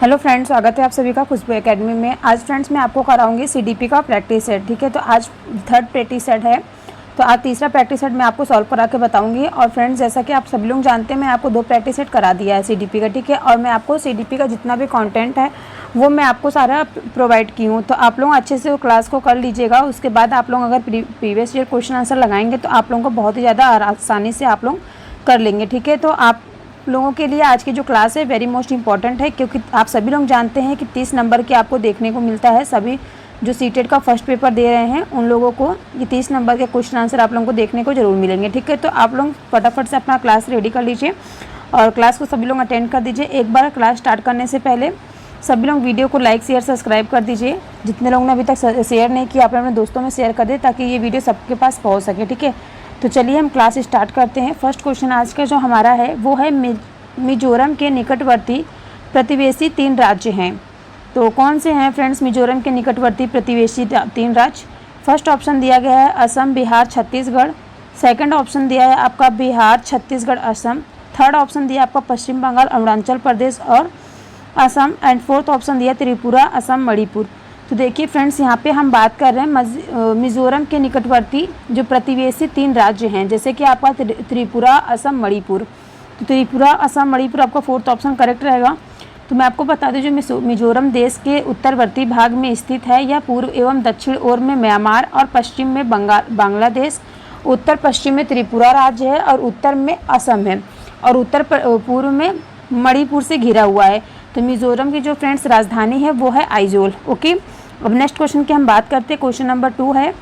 Hello friends, स्वागत है आप सभी का खुशबू एकेडमी में। आज फ्रेंड्स मैं आपको कराऊंगी सीडीपी का प्रैक्टिस सेट। ठीक है, तो आज थर्ड प्रैक्टिस सेट है, तो आज तीसरा प्रैक्टिस सेट मैं आपको सॉल्व करा के बताऊंगी। और फ्रेंड्स, जैसा कि आप सभी लोग जानते हैं, मैं आपको 2 प्रैक्टिस सेट करा दिया है सीडीपी का। ठीक है, और मैं आपको सीडीपी का जितना भी कंटेंट है वो मैं आपको सारा प्रोवाइड की हूँ, तो आप लोग अच्छे से वो क्लास को कर लीजिएगा। उसके बाद आप लोग अगर प्रीवियस ईयर क्वेश्चन आंसर लगाएंगे तो आप लोगों को बहुत ही ज़्यादा आसानी से आप लोग कर लेंगे। ठीक है, तो आप लोगों के लिए आज की जो क्लास है वेरी मोस्ट इंपॉर्टेंट है, क्योंकि आप सभी लोग जानते हैं कि 30 नंबर के आपको देखने को मिलता है। सभी जो सीटेट का फर्स्ट पेपर दे रहे हैं उन लोगों को ये 30 नंबर के क्वेश्चन आंसर आप लोगों को देखने को जरूर मिलेंगे। ठीक है, तो आप लोग फटाफट से अपना क्लास रेडी कर लीजिए और क्लास को सभी लोग अटेंड कर दीजिए। एक बार क्लास स्टार्ट करने से पहले सभी लोग वीडियो को लाइक शेयर सब्सक्राइब कर दीजिए। जितने लोगों ने अभी तक शेयर नहीं किया आप अपने दोस्तों में शेयर कर दे ताकि ये वीडियो सबके पास पहुँच सके। ठीक है, तो चलिए हम क्लास स्टार्ट करते हैं। फर्स्ट क्वेश्चन आज का जो हमारा है वो है मिजोरम के निकटवर्ती प्रतिवेशी 3 राज्य हैं। तो कौन से हैं फ्रेंड्स मिजोरम के निकटवर्ती प्रतिवेशी 3 राज्य? फर्स्ट ऑप्शन दिया गया है असम, बिहार, छत्तीसगढ़। सेकंड ऑप्शन दिया है आपका बिहार, छत्तीसगढ़, असम। थर्ड ऑप्शन दिया आपका पश्चिम बंगाल, अरुणाचल प्रदेश और असम। एंड फोर्थ ऑप्शन दिया त्रिपुरा, असम, मणिपुर। तो देखिए फ्रेंड्स, यहाँ पे हम बात कर रहे हैं मिजोरम के निकटवर्ती जो प्रतिवेशी 3 राज्य हैं, जैसे कि आपका त्रिपुरा, असम, मणिपुर। तो त्रिपुरा, असम, मणिपुर आपका फोर्थ ऑप्शन करेक्ट रहेगा। तो मैं आपको बता दूं, जो मिजोरम देश के उत्तरवर्ती भाग में स्थित है, यह पूर्व एवं दक्षिण ओर में म्यांमार और पश्चिम में बांग्लादेश, उत्तर पश्चिम में त्रिपुरा राज्य है और उत्तर में असम है और उत्तर पूर्व में मणिपुर से घिरा हुआ है। तो मिजोरम की जो फ्रेंड्स राजधानी है वो है आइजोल। ओके, अब नेक्स्ट क्वेश्चन की हम बात करते हैं। क्वेश्चन नंबर 2 है,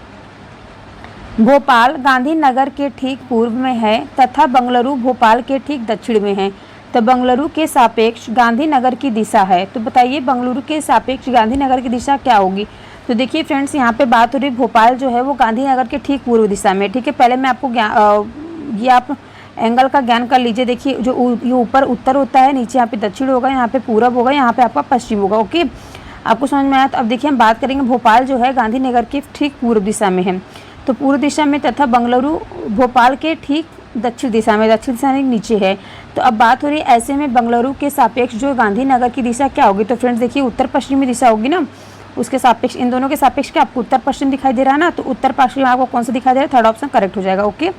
भोपाल गांधीनगर के ठीक पूर्व में है तथा बंगलुरु भोपाल के ठीक दक्षिण में है। तो बंगलुरु के सापेक्ष गांधीनगर की दिशा है। तो बताइए बंगलुरु के सापेक्ष गांधीनगर की दिशा क्या होगी? तो देखिए फ्रेंड्स, यहाँ पे बात हो रही भोपाल जो है वो गांधीनगर के ठीक पूर्व दिशा में। ठीक है, पहले मैं आपको ये आप एंगल का ज्ञान कर लीजिए। देखिए, जो ये ऊपर उत्तर होता है, नीचे यहाँ पे दक्षिण होगा, यहाँ पे पूरब होगा, यहाँ पे आपका पश्चिम होगा। ओके, आपको समझ में आया? तो अब देखिए हम बात करेंगे, भोपाल जो है गांधीनगर के ठीक पूर्व दिशा में है, तो पूर्व दिशा में, तथा बंगलुरु भोपाल के ठीक दक्षिण दिशा में, दक्षिण दिशा में नीचे है। तो अब बात हो रही है ऐसे में बंगलुरु के सापेक्ष जो गांधीनगर की दिशा क्या होगी? तो फ्रेंड्स देखिए, उत्तर पश्चिमी दिशा होगी ना, उसके सापेक्ष, इन दोनों के सापेक्ष क्या आपको उत्तर पश्चिम दिखाई दे रहा है ना, तो उत्तर पश्चिम आपको कौन सा दिखाई दे रहा है? थर्ड ऑप्शन करेक्ट हो जाएगा। ओके,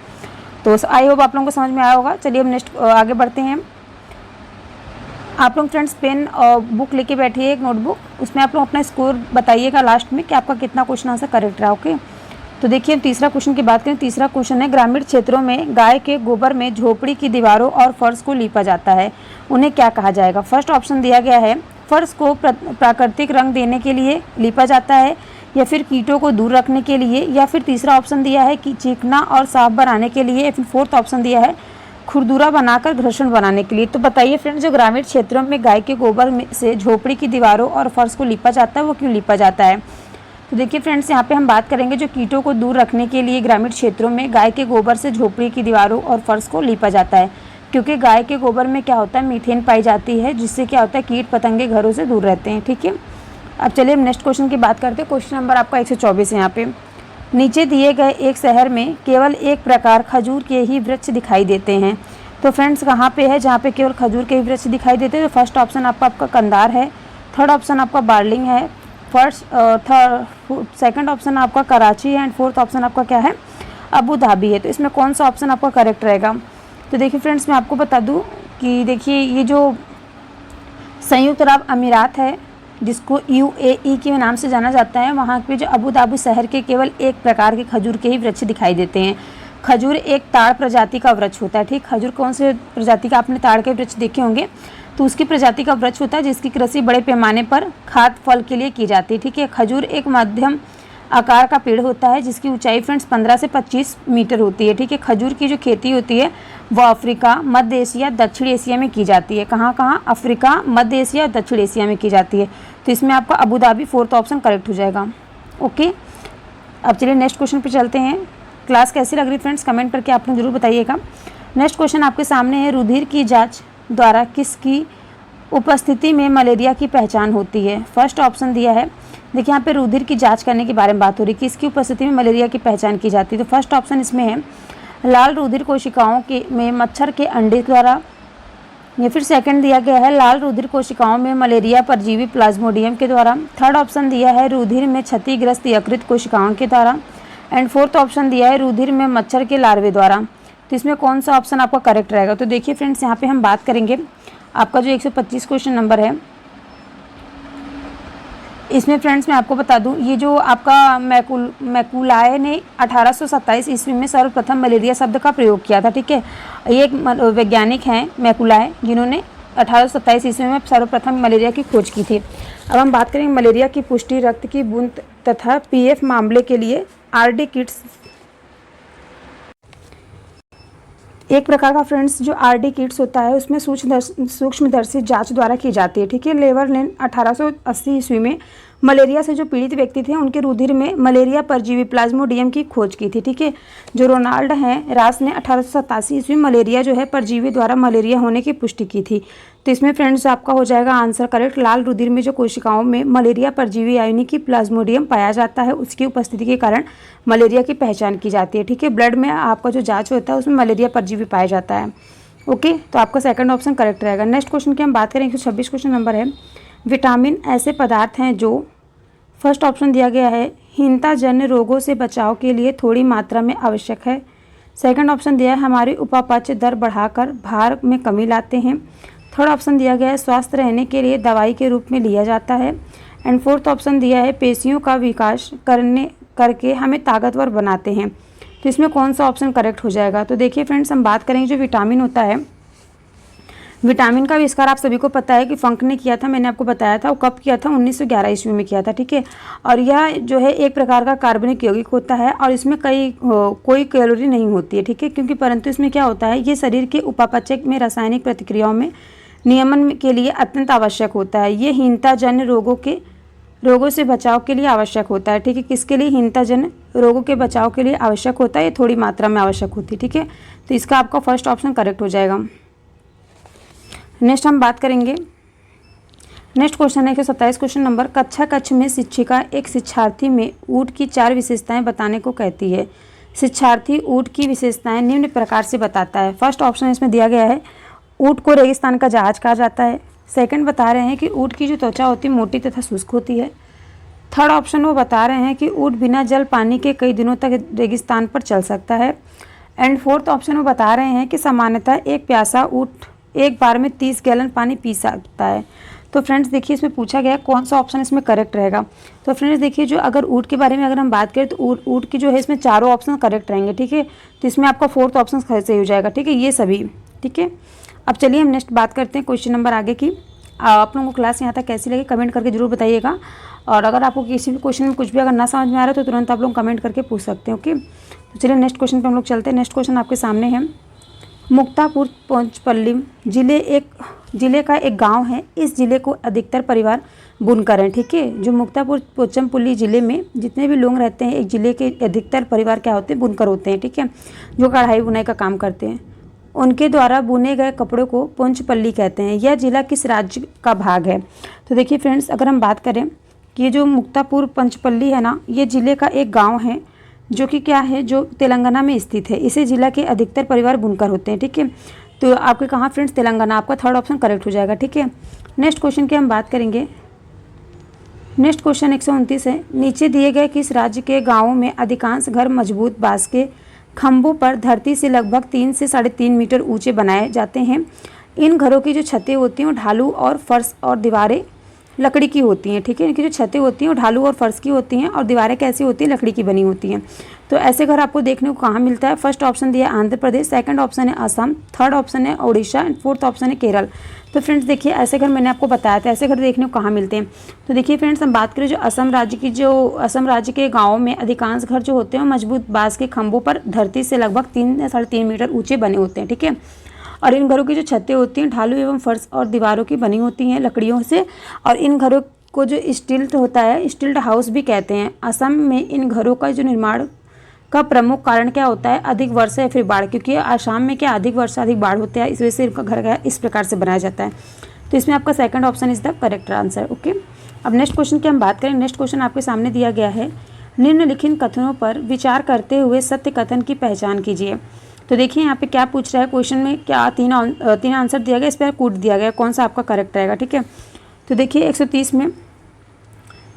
तो आई होप आप लोगों को समझ में आया होगा। चलिए हम नेक्स्ट आगे बढ़ते हैं। आप लोग फ्रेंड्स पेन और बुक लेके बैठिए, एक नोटबुक, उसमें आप लोग अपना स्कोर बताइएगा लास्ट में कि आपका कितना क्वेश्चन आंसर करेक्ट रहा। ओके, तो देखिए हम तीसरा क्वेश्चन की बात करें। तीसरा क्वेश्चन है, ग्रामीण क्षेत्रों में गाय के गोबर में झोपड़ी की दीवारों और फर्श को लीपा जाता है, उन्हें क्या कहा जाएगा? फर्स्ट ऑप्शन दिया गया है फर्श को प्राकृतिक रंग देने के लिए लीपा जाता है, या फिर कीटों को दूर रखने के लिए, या फिर तीसरा ऑप्शन दिया है कि चिकना और साफ बनाने के लिए, या फिर फोर्थ ऑप्शन दिया है खुरदुरा बनाकर घर्षण बनाने के लिए। तो बताइए फ्रेंड्स, जो ग्रामीण क्षेत्रों में गाय के गोबर से झोपड़ी की दीवारों और फर्श को लीपा जाता है वो क्यों लीपा जाता है? तो देखिए फ्रेंड्स, यहाँ पे हम बात करेंगे जो कीटों को दूर रखने के लिए ग्रामीण क्षेत्रों में गाय के गोबर से झोपड़ी की दीवारों और फर्श को लीपा जाता है, क्योंकि गाय के गोबर में क्या होता है, मीथेन पाई जाती है, जिससे क्या होता है कीट पतंगे घरों से दूर रहते हैं। ठीक है, अब चलिए हम नेक्स्ट क्वेश्चन की बात करते हैं। क्वेश्चन नंबर आपका 124 है। यहाँ पे नीचे दिए गए एक शहर में केवल एक प्रकार खजूर के ही वृक्ष दिखाई देते हैं। तो फ्रेंड्स कहाँ पे है जहाँ पे केवल खजूर के ही वृक्ष दिखाई देते हैं? तो फर्स्ट ऑप्शन आपका कंधार है, थर्ड ऑप्शन आपका बार्लिंग है, सेकंड ऑप्शन आपका कराची है, एंड फोर्थ ऑप्शन आपका क्या है? अबू धाबी है। तो इसमें कौन सा ऑप्शन आपका करेक्ट रहेगा? तो देखिए फ्रेंड्स, मैं आपको बता दूं कि देखिए ये जो संयुक्त अरब अमीरात है, जिसको UAE के नाम से जाना जाता है, वहाँ पे जो अबू धाबी शहर के केवल एक प्रकार के खजूर के ही वृक्ष दिखाई देते हैं। खजूर एक ताड़ प्रजाति का वृक्ष होता है। ठीक, खजूर कौन से प्रजाति का? आपने ताड़ के वृक्ष देखे होंगे, तो उसकी प्रजाति का वृक्ष होता है जिसकी कृषि बड़े पैमाने पर खाद्य फल के लिए की जाती है। ठीक है, खजूर एक मध्यम आकार का पेड़ होता है जिसकी ऊंचाई फ्रेंड्स 15 से 25 मीटर होती है। ठीक है, खजूर की जो खेती होती है वो अफ्रीका, मध्य एशिया, दक्षिण एशिया में की जाती है। कहाँ कहाँ? अफ्रीका, मध्य एशिया और दक्षिण एशिया में की जाती है। तो इसमें आपका Abu Dhabi fourth option correct हो जाएगा। ओके, अब चलिए नेक्स्ट क्वेश्चन पर चलते हैं। क्लास कैसी लग रही फ्रेंड्स कमेंट करके आप लोग जरूर बताइएगा। नेक्स्ट क्वेश्चन आपके सामने है, रुधिर की जाँच द्वारा किसकी उपस्थिति में मलेरिया की पहचान होती है? फर्स्ट ऑप्शन दिया है, देखिए यहाँ पे रुधिर की जांच करने के बारे में बात हो रही है, किसकी उपस्थिति में मलेरिया की पहचान की जाती है? तो फर्स्ट ऑप्शन इसमें है लाल रुधिर कोशिकाओं के में मच्छर के अंडे द्वारा या फिर सेकंड दिया गया है लाल रुधिर कोशिकाओं में मलेरिया परजीवी प्लाज्मोडियम के द्वारा। थर्ड ऑप्शन दिया है रुधिर में क्षतिग्रस्त यकृत कोशिकाओं के द्वारा। एंड फोर्थ ऑप्शन दिया है रुधिर में मच्छर के लार्वे द्वारा। तो इसमें कौन सा ऑप्शन आपका करेक्ट रहेगा? तो देखिए फ्रेंड्स, यहाँ पे हम बात करेंगे आपका जो 125 क्वेश्चन नंबर है, इसमें फ्रेंड्स मैं आपको बता दूं, ये जो आपका मैकुलाए ने 1827 ईस्वी में सर्वप्रथम मलेरिया शब्द का प्रयोग किया था। ठीक है, ये एक वैज्ञानिक हैं मैकुलाए, जिन्होंने 1827 ईस्वी में सर्वप्रथम मलेरिया की खोज की थी। अब हम बात करेंगे मलेरिया की पुष्टि, रक्त की बूंद तथा पीएफ मामले के लिए आरडी किट्स। एक प्रकार का फ्रेंड्स जो आरडी किट्स होता है उसमें सूक्ष्मदर्शी जांच द्वारा की जाती है। ठीक है, लेवर ने 1880 ईस्वी में मलेरिया से जो पीड़ित व्यक्ति थे उनके रुधिर में मलेरिया परजीवी प्लाज्मोडियम की खोज की थी। ठीक है, जो रोनाल्ड हैं रास ने 1887 ईस्वी में मलेरिया जो है परजीवी द्वारा मलेरिया होने की पुष्टि की थी। तो इसमें फ्रेंड्स आपका हो जाएगा आंसर करेक्ट। लाल रुधिर में जो कोशिकाओं में मलेरिया परजीवी यानी कि प्लाज्मोडियम पाया जाता है, उसकी उपस्थिति के कारण मलेरिया की पहचान की जाती है। ठीक है, ब्लड में आपका जो जाँच होता है उसमें मलेरिया परजीवी पाया जाता है। ओके, तो आपका सेकंड ऑप्शन करेक्ट रहेगा। नेक्स्ट क्वेश्चन की हम बात करें, 126 क्वेश्चन नंबर है। विटामिन ऐसे पदार्थ हैं जो, फर्स्ट ऑप्शन दिया गया है हीनताजन्य रोगों से बचाव के लिए थोड़ी मात्रा में आवश्यक है। सेकंड ऑप्शन दिया है हमारी उपापचय दर बढ़ाकर भार में कमी लाते हैं। थर्ड ऑप्शन दिया गया है स्वस्थ रहने के लिए दवाई के रूप में लिया जाता है। एंड फोर्थ ऑप्शन दिया है पेशियों का विकास करके हमें ताकतवर बनाते हैं। तो इसमें कौन सा ऑप्शन करेक्ट हो जाएगा? तो देखिए फ्रेंड्स, हम बात करेंगे जो विटामिन होता है, विटामिन का आविष्कार आप सभी को पता है कि फंक ने किया था। मैंने आपको बताया था वो कब किया था, 1911 ईस्वी में किया था। ठीक है, और यह जो है एक प्रकार का कार्बनिक यौगिक होता है और इसमें कोई कैलोरी नहीं होती है। ठीक है, क्योंकि परंतु इसमें क्या होता है, ये शरीर के उपापचय में रासायनिक प्रतिक्रियाओं में नियमन के लिए अत्यंत आवश्यक होता है। ये हीनताजन्य रोगों से बचाव के लिए आवश्यक होता है। ठीक है, किसके लिए? हीनताजन्य रोगों के बचाव के लिए आवश्यक होता है, ये थोड़ी मात्रा में आवश्यक होती है। ठीक है, तो इसका आपका फर्स्ट ऑप्शन करेक्ट हो जाएगा। नेक्स्ट हम बात करेंगे, नेक्स्ट क्वेश्चन है 127 क्वेश्चन नंबर। कक्षा कक्ष में शिक्षिका एक शिक्षार्थी में ऊँट की 4 विशेषताएं बताने को कहती है। शिक्षार्थी ऊँट की विशेषताएं निम्न प्रकार से बताता है। फर्स्ट ऑप्शन इसमें दिया गया है ऊँट को रेगिस्तान का जहाज कहा जाता है। सेकंड बता रहे हैं कि ऊँट की जो त्वचा होती है मोटी तथा शुष्क होती है। थर्ड ऑप्शन वो बता रहे हैं कि ऊँट बिना जल पानी के कई दिनों तक रेगिस्तान पर चल सकता है। एंड फोर्थ ऑप्शन वो बता रहे हैं कि सामान्यतः एक प्यासा ऊँट एक बार में 30 गैलन पानी पी सकता है। तो फ्रेंड्स देखिए, इसमें पूछा गया कौन सा ऑप्शन इसमें करेक्ट रहेगा। तो फ्रेंड्स देखिए, जो अगर ऊँट के बारे में अगर हम बात करें तो ऊँट की जो है इसमें चारों ऑप्शन करेक्ट रहेंगे। ठीक है, तो इसमें आपका फोर्थ ऑप्शन सही हो जाएगा। ठीक है, ये सभी। ठीक है, अब चलिए हम नेक्स्ट बात करते हैं क्वेश्चन नंबर आगे की। आप लोगों को क्लास यहाँ तक कैसी लगी कमेंट करके जरूर बताइएगा। और अगर आपको किसी भी क्वेश्चन में कुछ भी अगर ना समझ में आ रहा है तो तुरंत आप लोग कमेंट करके पूछ सकते हैं। ओके, तो चलिए नेक्स्ट क्वेश्चन पे हम लोग चलते हैं। नेक्स्ट क्वेश्चन आपके सामने है। मुक्तापुर पंचपल्ली जिले का एक गांव है। इस जिले को अधिकतर परिवार बुनकर हैं। ठीक है, जो मुक्तापुर पोचमपल्ली जिले में जितने भी लोग रहते हैं, एक जिले के अधिकतर परिवार क्या होते हैं? बुनकर होते हैं। ठीक है, जो कढ़ाई बुनाई का काम करते हैं। उनके द्वारा बुने गए कपड़ों को पोंचपल्ली कहते हैं। यह जिला किस राज्य का भाग है? तो देखिए फ्रेंड्स, अगर हम बात करें कि ये जो मुक्तापुर पंचपल्ली है ना, ये जिले का एक गांव है जो कि क्या है, जो तेलंगाना में स्थित है। इसे जिला के अधिकतर परिवार बुनकर होते हैं। ठीक है, तो आपके कहाँ फ्रेंड्स? तेलंगाना। आपका थर्ड ऑप्शन करेक्ट हो जाएगा। ठीक है, नेक्स्ट क्वेश्चन की हम बात करेंगे। नेक्स्ट क्वेश्चन 129 है। नीचे दिए गए किस राज्य के गाँवों में अधिकांश घर मजबूत बांस के खंभों पर धरती से लगभग 3 से 3.5 मीटर ऊंचे बनाए जाते हैं? इन घरों की जो छतें होती हैं वो ढालू और फर्श और दीवारें लकड़ी की होती हैं। ठीक है, इनकी जो छतें होती हैं वो ढालू और फर्श की होती हैं और दीवारें कैसी होती हैं? लकड़ी की बनी होती हैं। तो ऐसे घर आपको देखने को कहाँ मिलता है? फर्स्ट ऑप्शन दिया आंध्र प्रदेश, सेकंड ऑप्शन है असम, थर्ड ऑप्शन है उड़ीसा एंड फोर्थ ऑप्शन है केरल। तो फ्रेंड्स देखिए, ऐसे घर मैंने आपको बताया था, ऐसे घर देखने को कहाँ मिलते हैं। तो देखिए फ्रेंड्स, हम बात करें जो असम राज्य के गाँवों में अधिकांश घर जो होते हैं मजबूत बांस के खंभों पर धरती से लगभग 3 से 3.5 मीटर ऊँचे बने होते हैं। ठीक है, और इन घरों की जो छतें होती हैं ढालू एवं फर्श और दीवारों की बनी होती हैं लकड़ियों से। और इन घरों को जो स्टिल्ट होता है, स्टिल्ट हाउस भी कहते हैं। असम में इन घरों का जो निर्माण का प्रमुख कारण क्या होता है? अधिक वर्षा या फिर बाढ़, क्योंकि आसाम में क्या अधिक वर्षा अधिक बाढ़ होते हैं, इस वजह से इनका घर इस प्रकार से बनाया जाता है। तो इसमें आपका second option is the correct answer. Okay, अब नेक्स्ट क्वेश्चन की हम बात करें। नेक्स्ट क्वेश्चन आपके सामने दिया गया है। निम्नलिखित कथनों पर विचार करते हुए सत्य कथन की पहचान कीजिए। तो देखिए यहाँ पे क्या पूछ रहा है क्वेश्चन में, क्या तीन आंसर दिया गया, इस पर कूट दिया गया, कौन सा आपका करेक्ट रहेगा। ठीक है, तो देखिए 130 में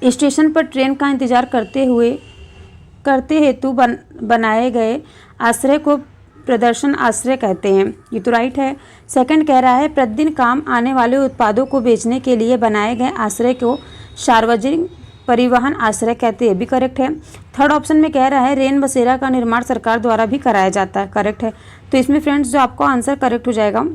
स्टेशन पर ट्रेन का इंतजार करते हेतु बनाए गए आश्रय को प्रदर्शन आश्रय कहते हैं, ये तो राइट है। सेकंड कह रहा है प्रतिदिन काम आने वाले उत्पादों को बेचने के लिए बनाए गए आश्रय को सार्वजनिक परिवहन आश्रय कहते हैं, भी करेक्ट है। थर्ड ऑप्शन में कह रहा है रेन बसेरा का निर्माण सरकार द्वारा भी कराया जाता है, करेक्ट है। तो इसमें फ्रेंड्स जो आपका आंसर करेक्ट हो जाएगा,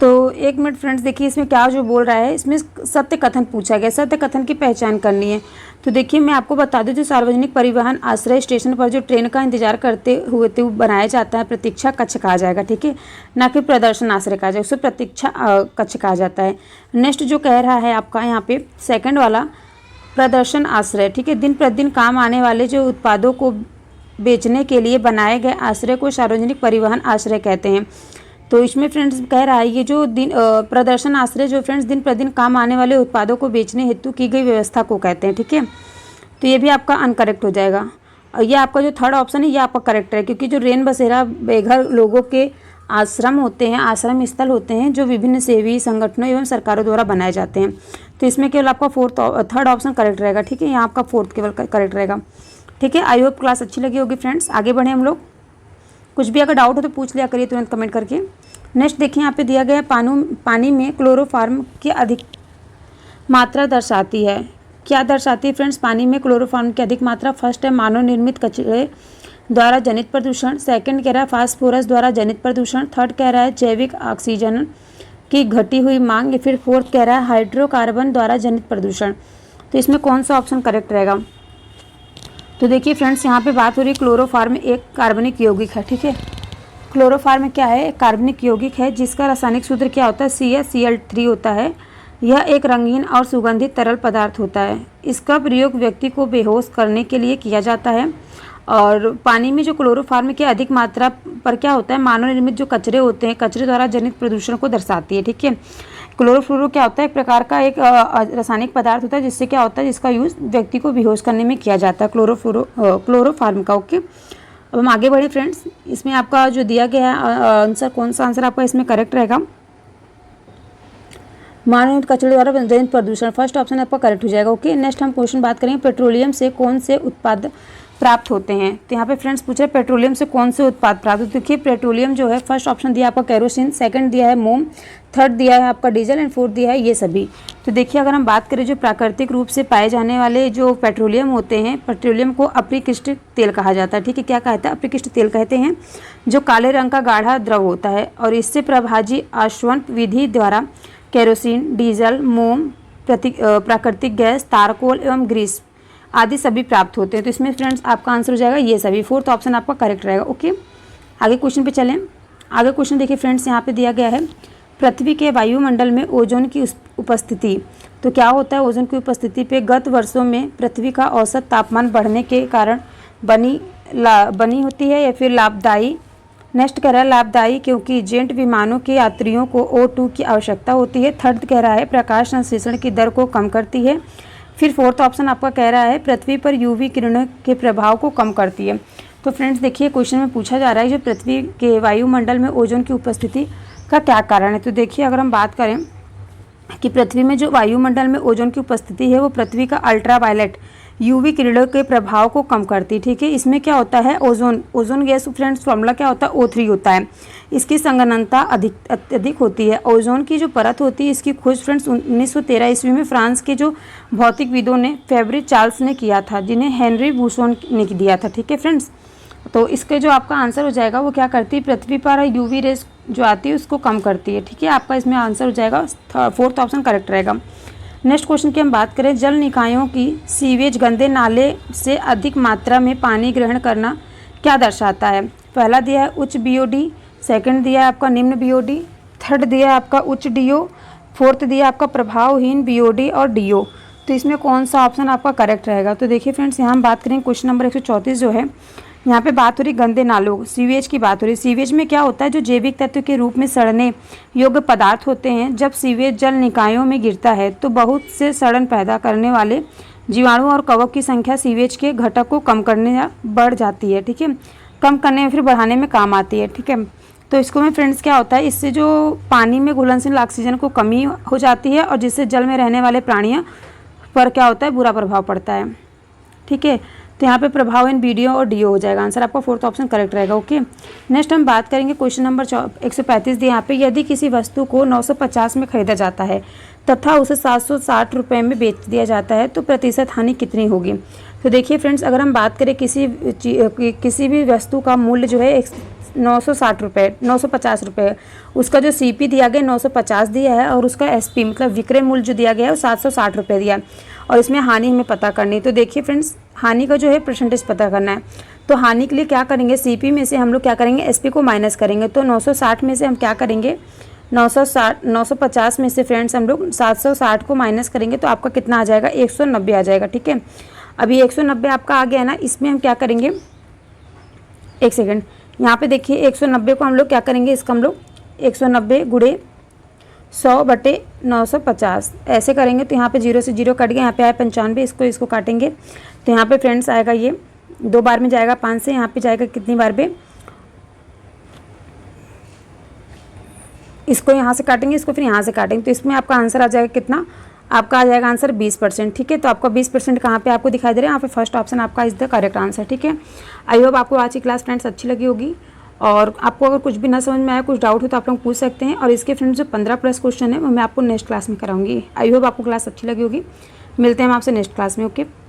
तो एक मिनट फ्रेंड्स देखिए इसमें क्या जो बोल रहा है, इसमें सत्य कथन पूछा गया, सत्य कथन की पहचान करनी है। तो देखिए मैं आपको बता दूं, जो सार्वजनिक परिवहन आश्रय स्टेशन पर जो ट्रेन का इंतजार करते हुए तो बनाया जाता है, प्रतीक्षा कक्ष कहा जाएगा, ठीक है, ना कि प्रदर्शन आश्रय कहा जाएगा, उसे प्रतीक्षा कक्ष कहा जाता है। नेक्स्ट जो कह रहा है आपका यहाँ पे सेकंड वाला प्रदर्शन आश्रय, ठीक है, दिन प्रतिदिन काम आने वाले जो उत्पादों को बेचने के लिए बनाए गए आश्रय को सार्वजनिक परिवहन आश्रय कहते हैं। तो इसमें फ्रेंड्स कह रहा है ये जो प्रदर्शन आश्रय जो फ्रेंड्स दिन प्रतिदिन काम आने वाले उत्पादों को बेचने हेतु की गई व्यवस्था को कहते हैं, ठीक है। तो ये भी आपका अनकरेक्ट हो जाएगा। और ये आपका जो थर्ड ऑप्शन है ये आपका करेक्ट है, क्योंकि जो रेन बसेरा बेघर लोगों के आश्रम होते हैं, आश्रम स्थल होते हैं जो विभिन्न सेवी संगठनों एवं सरकारों द्वारा बनाए जाते हैं। तो इसमें केवल आपका थर्ड ऑप्शन करेक्ट रहेगा, ठीक है, यहाँ आपका फोर्थ केवल करेक्ट रहेगा, ठीक है। आई होप क्लास अच्छी लगी होगी फ्रेंड्स। आगे बढ़े हम लोग, कुछ भी अगर डाउट हो तो पूछ लिया करिए तुरंत कमेंट करके। नेक्स्ट देखिए यहाँ पे दिया गया पानी में क्लोरोफॉर्म की अधिक मात्रा दर्शाती है, क्या दर्शाती है फ्रेंड्स, पानी में क्लोरोफॉर्म की अधिक मात्रा। फर्स्ट है मानव निर्मित कचरे द्वारा जनित प्रदूषण, सेकंड कह रहा है फास्फोरस द्वारा जनित प्रदूषण, थर्ड कह रहा है जैविक ऑक्सीजन की घटी हुई मांग, या फिर फोर्थ कह रहा है हाइड्रोकार्बन द्वारा जनित प्रदूषण। तो इसमें कौन सा ऑप्शन करेक्ट रहेगा। तो देखिए फ्रेंड्स यहाँ पे बात हो रही है क्लोरोफॉर्म एक कार्बनिक यौगिक है, ठीक है। क्लोरोफॉर्म क्या है, एक कार्बनिक यौगिक है जिसका रासायनिक सूत्र क्या होता है, CaCl3 होता है। यह एक रंगीन और सुगंधित तरल पदार्थ होता है। इसका प्रयोग व्यक्ति को बेहोश करने के लिए किया जाता है। और पानी में जो क्लोरोफॉर्म की अधिक मात्रा पर क्या होता है, मानव निर्मित जो कचरे होते हैं, कचरे द्वारा जनित प्रदूषण को दर्शाती है, ठीक है। क्लोरोफ्लोरो क्या होता है, एक प्रकार का एक रासायनिक पदार्थ होता है जिससे क्या होता है, जिसका यूज़ व्यक्ति को बेहोश करने में किया जाता है, क्लोरोफॉर्म का। ओके, अब हम आगे बढ़े फ्रेंड्स। इसमें आपका जो दिया गया है आंसर, कौन सा आंसर आपका इसमें करेक्ट रहेगा, मानव कचरे द्वारा जनित प्रदूषण, फर्स्ट ऑप्शन आपका करेक्ट हो जाएगा। ओके, नेक्स्ट हम क्वेश्चन बात करेंगे पेट्रोलियम से कौन से उत्पाद प्राप्त होते हैं। तो यहाँ पे फ्रेंड्स पूछ रहे हैं पेट्रोलियम से कौन से उत्पाद प्राप्त होते हैं। देखिए पेट्रोलियम जो है, फर्स्ट ऑप्शन दिया आपका केरोसिन, सेकंड दिया है मोम, थर्ड दिया है आपका डीजल एंड फोर्थ दिया है ये सभी। तो देखिए अगर हम बात करें जो प्राकृतिक रूप से पाए जाने वाले जो पेट्रोलियम होते हैं, पेट्रोलियम को अपरिकृष्ट तेल कहा जाता है, ठीक है। क्या कहता है, अपरिकृष्ट तेल कहते हैं, जो काले रंग का गाढ़ा द्रव होता है और इससे प्रभाजी आश्वन विधि द्वारा केरोसिन, डीजल, मोम, प्राकृतिक गैस, तारकोल एवं ग्रीस आदि सभी प्राप्त होते हैं। तो इसमें फ्रेंड्स आपका आंसर हो जाएगा ये सभी, फोर्थ ऑप्शन आपका करेक्ट रहेगा। ओके, आगे क्वेश्चन पे चलें। आगे क्वेश्चन देखिए फ्रेंड्स, यहाँ पे दिया गया है पृथ्वी के वायुमंडल में ओजोन की उपस्थिति। तो क्या होता है, ओजोन की उपस्थिति पे गत वर्षों में पृथ्वी का औसत तापमान बढ़ने के कारण बनी होती है या फिर लाभदायी। नेक्स्ट कह रहा है लाभदायी क्योंकि जेट विमानों के यात्रियों को O2 की आवश्यकता होती है। थर्ड कह रहा है प्रकाश संश्लेषण की दर को कम करती है। फिर फोर्थ ऑप्शन आपका कह रहा है पृथ्वी पर UV किरणों के प्रभाव को कम करती है। तो फ्रेंड्स देखिए क्वेश्चन में पूछा जा रहा है जो पृथ्वी के वायुमंडल में ओजोन की उपस्थिति का क्या कारण है। तो देखिए अगर हम बात करें कि पृथ्वी में जो वायुमंडल में ओजोन की उपस्थिति है वो पृथ्वी का अल्ट्रावायलेट UV किरणों के प्रभाव को कम करती है, ठीक है। इसमें क्या होता है, ओजोन गैस फ्रेंड्स फॉर्मूला क्या होता है, O3 होता है। इसकी संघनता अत्यधिक होती है। ओजोन की जो परत होती है इसकी खोज फ्रेंड्स 1913 ईस्वी में फ्रांस के जो भौतिकविदों ने फेब्री चार्ल्स ने किया था, जिन्हें हेनरी बुसोन ने दिया था, ठीक है फ्रेंड्स। तो इसके जो आपका आंसर हो जाएगा वो क्या करती है, पृथ्वी पर UV रेस जो आती है उसको कम करती है, ठीक है। आपका इसमें आंसर हो जाएगा फोर्थ ऑप्शन करेक्ट रहेगा। नेक्स्ट क्वेश्चन की हम बात करें, जल निकायों की सीवेज गंदे नाले से अधिक मात्रा में पानी ग्रहण करना क्या दर्शाता है। पहला दिया है उच्च BOD, सेकंड दिया है आपका निम्न BOD, थर्ड दिया है आपका उच्च DO, फोर्थ दिया आपका प्रभावहीन BOD और DO। तो इसमें कौन सा ऑप्शन आपका करेक्ट रहेगा। तो देखिए फ्रेंड्स यहाँ हम बात करें क्वेश्चन नंबर 134 जो है, यहाँ पे बात हो रही गंदे नालों सीवेज की बात हो रही। सीवेज में क्या होता है, जो जैविक तत्व के रूप में सड़ने योग्य पदार्थ होते हैं। जब सीवेज जल निकायों में गिरता है तो बहुत से सड़न पैदा करने वाले जीवाणु और कवक की संख्या सीवेज के घटक को कम करने या बढ़ जाती है, ठीक है, कम करने में फिर बढ़ाने में काम आती है, ठीक है। तो इसको में फ्रेंड्स क्या होता है, इससे जो पानी में घुलनशील ऑक्सीजन को कमी हो जाती है और जिससे जल में रहने वाले प्राणियों पर क्या होता है, बुरा प्रभाव पड़ता है, ठीक है। तो यहाँ पे प्रभाव इन बीडीओ और डीओ हो जाएगा, आंसर आपका फोर्थ ऑप्शन करेक्ट रहेगा। ओके, नेक्स्ट हम बात करेंगे क्वेश्चन नंबर 135 दिए यहाँ पे, यदि किसी वस्तु को 950 में खरीदा जाता है तथा उसे 760 रुपये में बेच दिया जाता है तो प्रतिशत हानि कितनी होगी। तो देखिए फ्रेंड्स, अगर हम बात करें किसी भी वस्तु का मूल्य जो है 960 रुपये, 950 रुपये, उसका जो सीपी दिया गया 950 दिया है और उसका एसपी मतलब विक्रय मूल्य जो दिया गया है वो 760 रुपये दिया है और इसमें हानि हमें पता करनी है। तो देखिए फ्रेंड्स, हानि का जो है परसेंटेज पता करना है। तो हानि के लिए क्या करेंगे, सीपी में से हम लोग क्या करेंगे, एसपी को माइनस करेंगे। तो 960 में से हम क्या करेंगे, 950 में से फ्रेंड्स हम लोग 760 को माइनस करेंगे तो आपका कितना आ जाएगा, 190 आ जाएगा, ठीक है। अभी 190 आपका आ गया है ना, इसमें हम क्या करेंगे, एक सेकेंड, यहाँ पे देखिए 190 को हम लोग क्या करेंगे, इसका हम लोग 190 गुणे 100/950 ऐसे करेंगे। तो यहाँ पे 0 से 0 कट गया, यहाँ पे आया 95, इसको काटेंगे तो यहाँ पे फ्रेंड्स आएगा, ये 2 बार में जाएगा 5 से, यहाँ पे जाएगा कितनी बार पे, इसको यहाँ से काटेंगे, इसको फिर यहाँ से काटेंगे, तो इसमें आपका आंसर आ जाएगा कितना, आपका आ जाएगा आंसर 20%, ठीक है। तो आपका 20% कहाँ पे आपको दिखाई दे रहा है, यहाँ पे फर्स्ट ऑप्शन आपका इज द करेक्ट आंसर, ठीक है। आई होप आपको आज की क्लास फ्रेंड्स अच्छी लगी होगी और आपको अगर कुछ भी ना समझ में आया, कुछ डाउट हो तो आप लोग पूछ सकते हैं और इसके फ्रेंड्स जो 15+ क्वेश्चन है वो मैं आपको नेक्स्ट क्लास में कराऊंगी। आई होप आपको क्लास अच्छी लगी होगी। मिलते हैं हम आपसे नेक्स्ट क्लास में। ओके।